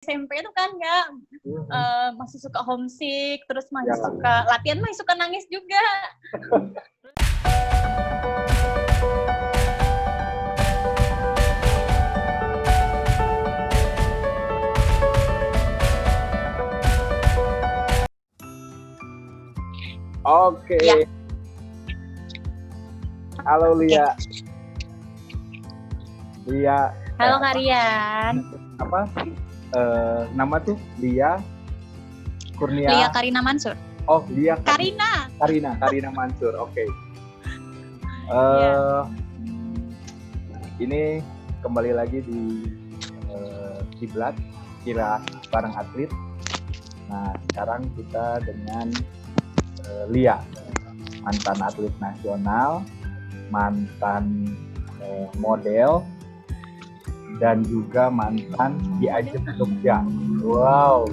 SMP itu kan nggak masih suka homesick, terus masih Ya. suka latihan, masih suka nangis juga. Oke. Ya. Halo Lia. Lia. Halo Karian. Apa? Nama tuh Lia Kurnia. Lia Karina Mansur. Oh, Lia Karina Mansur. Oke. Ini kembali lagi di Kiblat Kira bareng atlet. Nah, sekarang kita dengan Lia, mantan atlet nasional, mantan model, dan juga mantan di Ajang Jogja. Wow.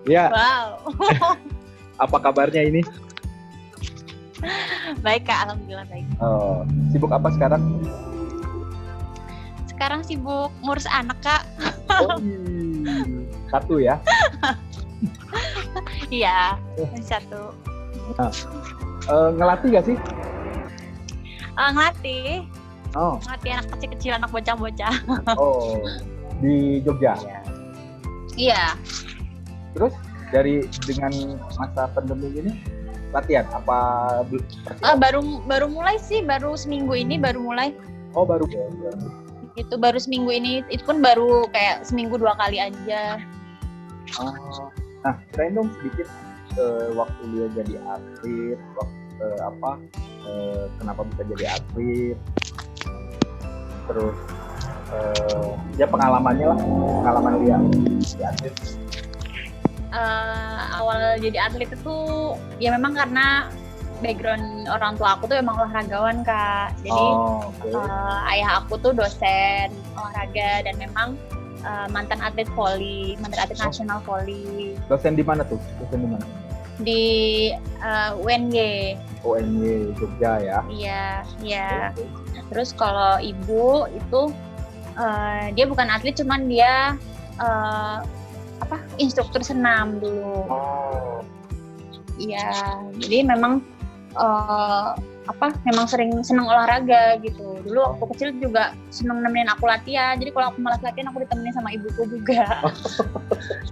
Ya. Wow. Apa kabarnya ini? Baik Kak, alhamdulillah baik. Sibuk apa sekarang? Sekarang sibuk ngurus anak Kak. Satu ya? Iya, satu. Nah, ngelatih gak sih? Ngelatih. Oh. Ngelatih anak kecil-kecil, anak bocah-bocah. Oh, di Jogja? Iya. Terus dengan masa pandemi ini latihan apa? Baru mulai sih, baru seminggu ini baru mulai. Oh, baru. Itu baru seminggu ini, itu pun baru kayak seminggu 2 kali aja. Nah, ceritain dong sedikit waktu dia jadi atlet, kenapa bisa jadi atlet, terus ya pengalaman dia jadi atlet. Awal jadi atlet itu ya memang karena background orang tua aku tuh emang olahragawan Kak. Jadi ayah aku tuh dosen olahraga dan memang mantan atlet voli, mantan atlet nasional voli. Dosen di mana tuh? Di UNY. UNY Jogja ya? Iya. Terus kalau ibu itu dia bukan atlet, cuman dia instruktur senam dulu. Iya, jadi memang memang senang olahraga gitu. Dulu waktu kecil juga senang nemenin aku latihan. Jadi kalau aku malas latihan aku ditemenin sama ibuku juga.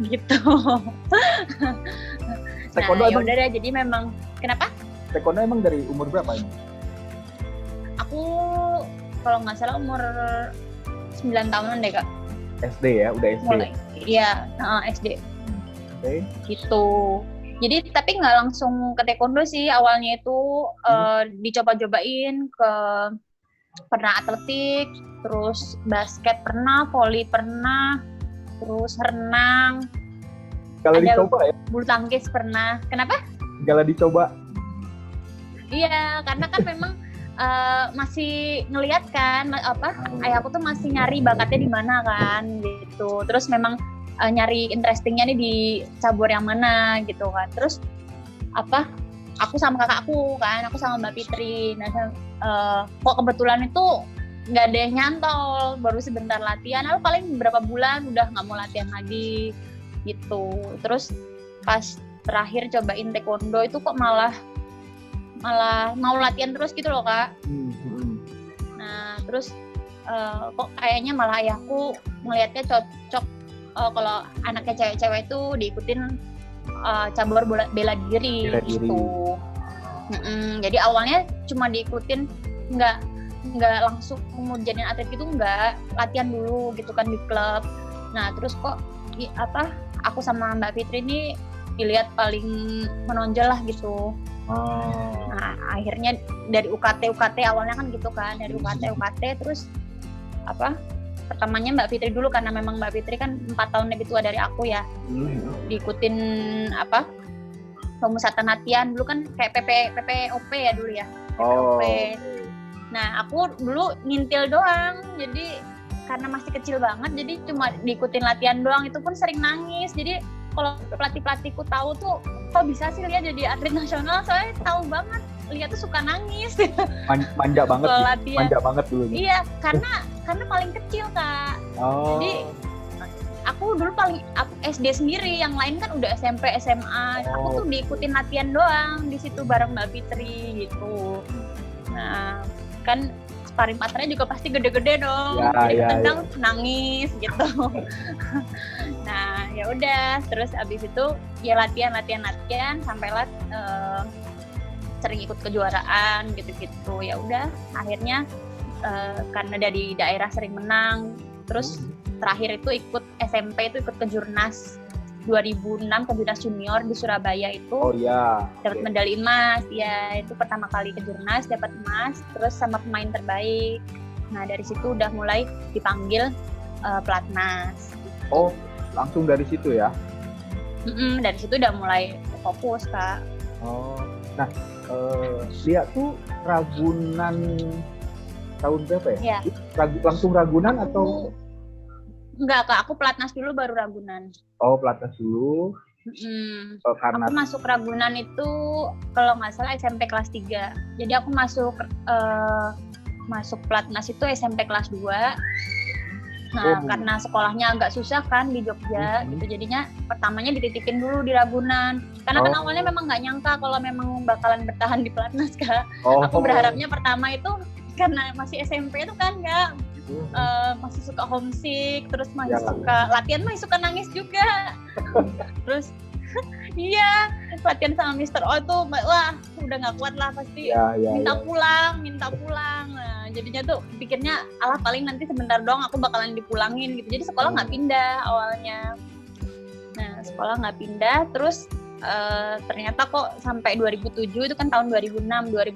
Gitu. Taekwondo ya udah deh, jadi memang kenapa? Taekwondo emang dari umur berapa ini? Aku kalau nggak salah umur 9 tahunan deh Kak. SD ya, udah SD. Mulai. Iya, SD. Oke. Gitu. Jadi tapi nggak langsung ke taekwondo sih, awalnya itu dicoba-cobain pernah atletik, terus basket pernah, voli pernah, terus renang. Kalau dicoba ya? Bulu tangkis pernah. Kenapa? Segala dicoba. Iya, karena kan memang masih ngelihat kan ayah aku tuh masih nyari bakatnya di mana kan gitu. Terus memang nyari interestingnya nih di cabur yang mana gitu kan. Terus aku sama kakakku kan, aku sama Mbak Fitri. Nah kok kebetulan itu nggak ada yang nyantol, baru sebentar latihan, lalu paling beberapa bulan udah nggak mau latihan lagi gitu. Terus pas terakhir cobain taekwondo itu kok malah mau latihan terus gitu loh Kak. Nah terus kok kayaknya malah ayahku ngelihatnya cocok kalau anaknya cewek-cewek itu diikutin cabur bela diri gitu. Jadi awalnya cuma diikutin, nggak langsung mau jadiin atlet gitu, nggak, latihan dulu gitu kan di klub. Nah terus kok aku sama Mbak Fitri ini dilihat paling menonjol lah gitu. Nah akhirnya dari UKT awalnya kan gitu kan, dari UKT terus pertamanya Mbak Fitri dulu, karena memang Mbak Fitri kan 4 tahun lebih tua dari aku ya. Diikutin pemusatan latihan dulu kan kayak PPOP ya dulu ya. PPOP. Nah aku dulu ngintil doang, jadi karena masih kecil banget jadi cuma diikutin latihan doang, itu pun sering nangis. Jadi kalau pelatihku tahu tuh kok bisa sih Lia jadi atlet nasional, soalnya tahu banget Lia tuh suka nangis. Manja banget dulu. Iya, karena karena paling kecil Kak. Oh. Jadi aku dulu aku SD sendiri, yang lain kan udah SMP, SMA. Aku tuh diikutin latihan doang di situ bareng Mbak Fitri gitu. Nah, kan sparring partnernya juga pasti gede-gede dong. Jadi kadang nangis gitu. Nah, ya udah, terus abis itu ya latihan sampailah sering ikut kejuaraan gitu-gitu. Ya udah, akhirnya karena dari daerah sering menang, terus terakhir itu ikut SMP itu ikut kejurnas 2006 kejurnas junior di Surabaya itu. Oh iya. Dapat medali emas. Ya, itu pertama kali kejurnas dapat emas, terus sama pemain terbaik. Nah, dari situ udah mulai dipanggil pelatnas. Oh, langsung dari situ ya? Dari situ udah mulai fokus Kak. Oh, nah Lia tuh Ragunan tahun berapa ya? Langsung Ragunan atau? Enggak Kak, aku pelatnas dulu baru Ragunan. Oh, pelatnas dulu. Karena aku masuk Ragunan itu kalau nggak salah SMP kelas 3. Jadi aku masuk pelatnas itu SMP kelas 2. Nah, karena sekolahnya agak susah kan di Jogja, gitu. Jadinya pertamanya dititipin dulu di Ragunan. Karena kan awalnya memang nggak nyangka kalau memang bakalan bertahan di pelatnas Kak. Aku berharapnya pertama itu karena masih SMP itu kan nggak masih suka homesick, terus masih suka latihan, masih suka nangis juga. Terus iya, latihan sama Mr. O tuh wah udah nggak kuat lah pasti. Minta pulang. Nah, jadinya tuh pikirnya alah paling nanti sebentar doang aku bakalan dipulangin gitu. Jadi sekolah nggak pindah awalnya. Nah, sekolah nggak pindah, terus ternyata kok sampai 2007 itu kan tahun 2006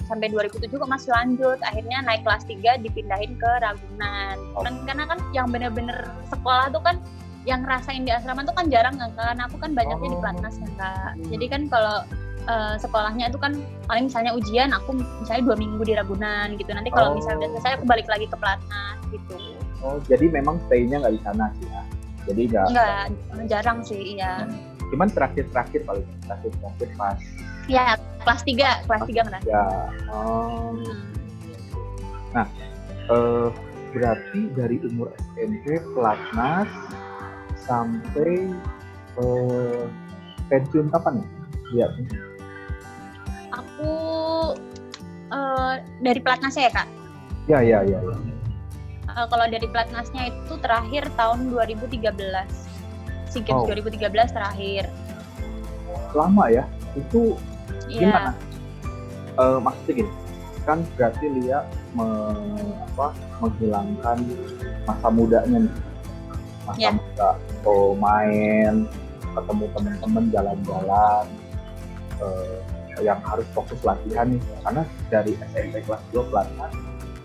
sampai 2007 kok masih lanjut. Akhirnya naik kelas 3 dipindahin ke Ragunan. Karena kan yang bener-bener sekolah tuh kan yang ngerasain di asrama tuh kan jarang kan, karena aku kan banyaknya di pelatnas kan Kak. Jadi kan kalau sekolahnya itu kan paling misalnya ujian aku misalnya 2 minggu di Ragunan gitu. Nanti kalau misalnya udah selesai aku balik lagi ke pelatnas gitu. Oh, jadi memang stay-nya nggak di sana sih ya? Jadi nggak jarang sih, iya. Cuman terakhir pas ya kelas 3 benar. Nah, berarti dari umur SMP pelatnas sampai pensiun kapan ya? Aku dari pelatnasnya ya Kak? Ya. Kalau dari pelatnasnya itu terakhir tahun 2013. SEA Games 2013 terakhir. Lama ya? Itu gimana? Maksudnya gini, kan berarti Lia menghilangkan masa mudanya nih. Masa muda, main, ketemu teman-teman, jalan-jalan, yang harus fokus latihan nih. Karena dari SMP kelas 2 pelatnas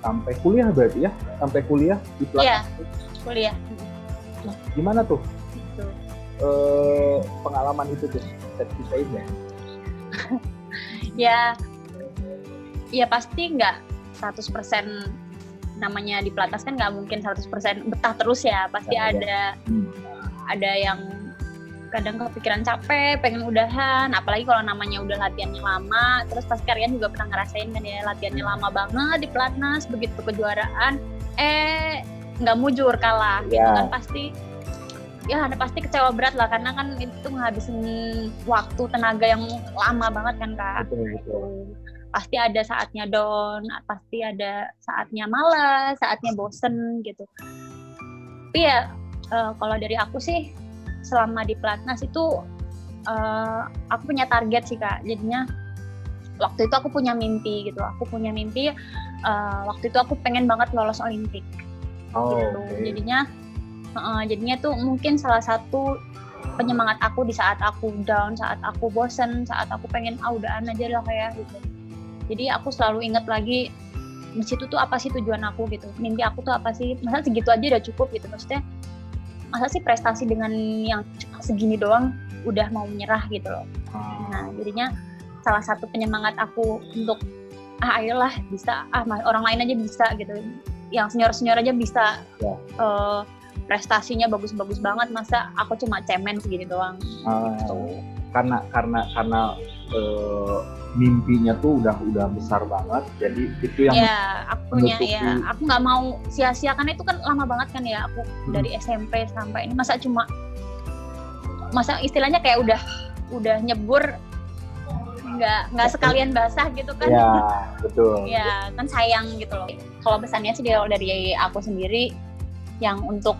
sampai kuliah berarti ya? Sampai kuliah di pelatnas? Iya, kuliah. Nah, gimana tuh? Pengalaman itu tuh ceritain ya. Ya pasti nggak 100% namanya di pelatnas kan nggak mungkin 100% betah terus ya, pasti ada yang kadang kepikiran capek, pengen udahan, apalagi kalau namanya udah latihannya lama. Terus pasti kalian juga pernah ngerasain kan ya, latihannya lama banget di pelatnas, begitu kejuaraan nggak mujur, kalah gitu kan, pasti kecewa berat lah, karena kan itu ngabisin waktu, tenaga yang lama banget kan Kak. Betul. Pasti ada saatnya down, pasti ada saatnya malas, saatnya bosen gitu. Tapi ya kalau dari aku sih selama di pelatnas itu aku punya target sih Kak. Jadinya waktu itu aku punya mimpi gitu. Waktu itu aku pengen banget lolos Olimpik. Gitu. Jadinya tuh mungkin salah satu penyemangat aku di saat aku down, saat aku bosen, saat aku pengen udahan aja lah kayak gitu. Jadi aku selalu ingat lagi di situ tuh apa sih tujuan aku gitu, mimpi aku tuh apa sih, masa segitu aja udah cukup gitu, maksudnya masa sih prestasi dengan yang cuma segini doang udah mau menyerah gitu loh. Nah jadinya salah satu penyemangat aku untuk ayolah bisa, orang lain aja bisa gitu, yang senior aja bisa prestasinya bagus-bagus banget, masa aku cuma cemen segini doang. Karena mimpinya tuh udah besar banget, jadi itu yang ya akunya ya aku nggak mau sia-sia karena itu kan lama banget kan ya aku dari SMP sampai ini masa istilahnya kayak udah nyebur nggak sekalian basah gitu kan. Ya betul ya kan sayang gitu loh. Kalau pesannya sih dari aku sendiri yang untuk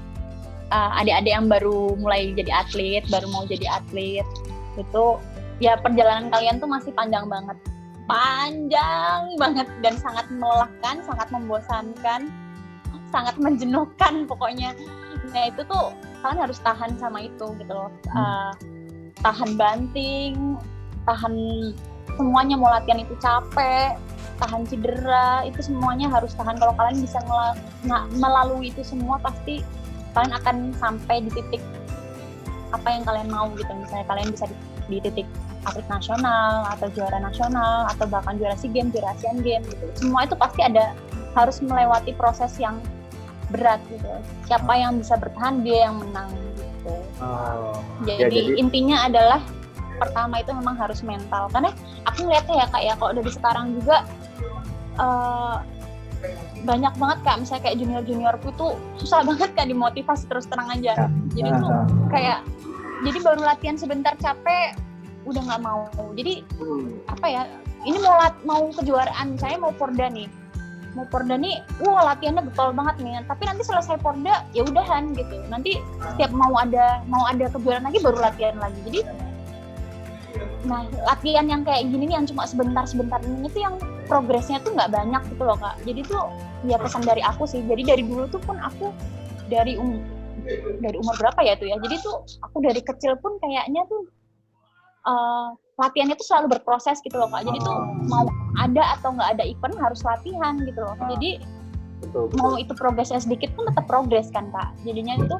adik-adik yang baru mulai jadi atlet, baru mau jadi atlet itu ya perjalanan kalian tuh masih panjang banget dan sangat melelahkan, sangat membosankan, sangat menjenuhkan pokoknya. Nah itu tuh kalian harus tahan sama itu gitu loh. Tahan banting, tahan semuanya, mau latihan itu capek, tahan cedera, itu semuanya harus tahan. Kalau kalian bisa melalui itu semua, pasti kalian akan sampai di titik apa yang kalian mau gitu. Misalnya kalian bisa di titik atlet nasional atau juara nasional atau bahkan juara SEA Games, juara Asian Games gitu. Semua itu pasti harus melewati proses yang berat gitu. Siapa yang bisa bertahan, dia yang menang gitu. Jadi intinya adalah pertama itu memang harus mental. Karena aku ngeliatnya ya Kak ya, kalau dari sekarang juga banyak banget Kak, misalnya kayak junior-juniorku tuh susah banget Kak dimotivasi, terus terang aja. Jadi tuh kayak jadi baru latihan sebentar capek udah nggak mau. Jadi apa ya, ini mau kejuaraan, saya mau Porda nih, latihannya betul banget nih, tapi nanti selesai Porda ya udahan gitu. Nanti setiap mau ada kejuaraan lagi baru latihan lagi. Jadi nah latihan yang kayak gini nih yang cuma sebentar ini tuh yang progresnya tuh nggak banyak gitu loh Kak. Jadi tuh ya pesan dari aku sih, jadi dari dulu tuh pun aku dari umur berapa ya tuh ya, jadi tuh aku dari kecil pun kayaknya tuh latihannya tuh selalu berproses gitu loh Kak. Jadi tuh mau ada atau nggak ada event harus latihan gitu loh. Jadi betul. Mau itu progresnya sedikit pun tetap progres kan Kak. Jadinya itu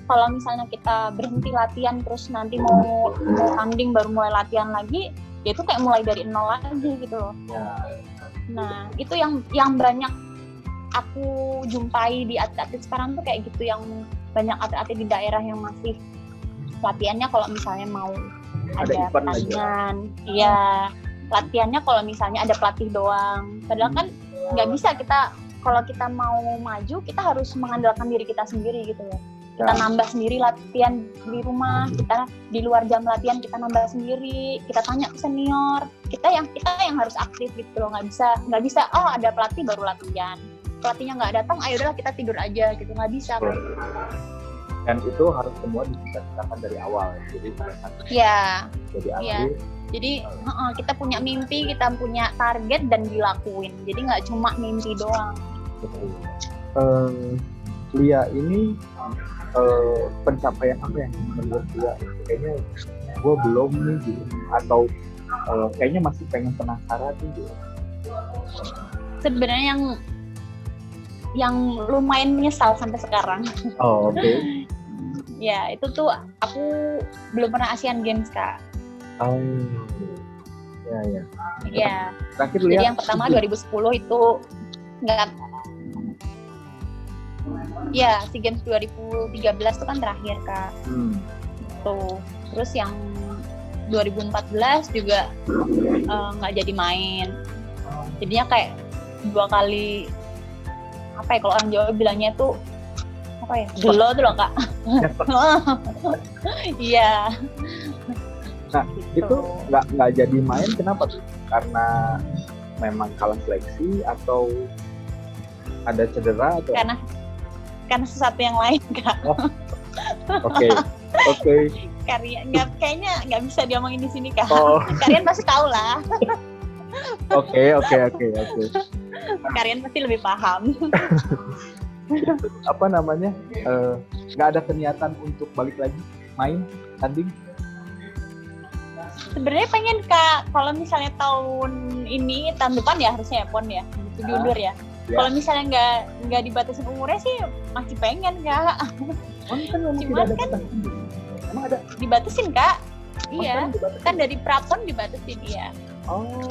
kalau misalnya kita berhenti latihan terus nanti mau tanding baru mulai latihan lagi, ya itu kayak mulai dari nol lagi gitu loh. Nah itu yang banyak aku jumpai di atlet-atlet sekarang tuh kayak gitu, yang banyak atlet-atlet di daerah yang masih latihannya kalau misalnya mau ada pertandingan, iya latihannya kalau misalnya ada pelatih doang. Padahal kan nggak bisa kita, kalau kita mau maju kita harus mengandalkan diri kita sendiri gitu ya. Kita nambah sendiri latihan di rumah, kita di luar jam latihan kita nambah sendiri, kita tanya ke senior, kita yang harus aktif gitu loh. Nggak bisa oh ada pelatih baru latihan, pelatihnya nggak datang, ayo udahlah kita tidur aja gitu, nggak bisa kan. Dan itu harus semua diciptakan dari awal, jadi jadi kita punya mimpi, kita punya target dan dilakuin, jadi nggak cuma mimpi doang. Betul. Lia ini pencapaian apa yang menurut Lia kayaknya gue belum nih gitu, atau kayaknya masih pengen penasaran gitu? Sebenarnya yang lumayan menyesal sampai sekarang. Oh, oke. Ya itu tuh aku belum pernah Asian Games Kak. Oh, ya. Terakhir Jadi yang pertama 2010 itu nggak. Ya, SEA Games 2013 itu kan terakhir Kak. Tuh. Terus yang 2014 juga nggak jadi main. Jadinya kayak 2 kali, apa ya kalau orang Jawa bilangnya tuh apa ya, gelo tuh loh Kak. Iya. Nah itu nggak jadi main kenapa tuh? Karena memang kalah seleksi atau ada cedera atau? Karena sesuatu yang lain Kak. Oke. Kayaknya nggak bisa diomongin di sini Kak. Oh. Kalian pasti tahu lah. Oke. Kalian pasti lebih paham. Apa namanya? Nggak ada kegiatan untuk balik lagi main tanding? Sebenarnya pengen Kak, kalau misalnya tahun depan ya harusnya ya PON ya, gitu diundur ya. Kalau misalnya nggak dibatasin umurnya sih masih pengen Kak. Cuman kan emang ada dibatasin Kak. Iya, kan dari Prapon dibatasin ya. Oh.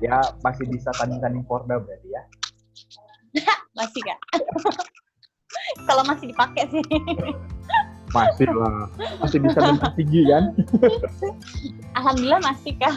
Ya masih bisa tanding Porda berarti ya? Masih Kak. Kalau masih dipakai sih. Masih lah, masih bisa mental tinggi kan? Alhamdulillah masih Kak.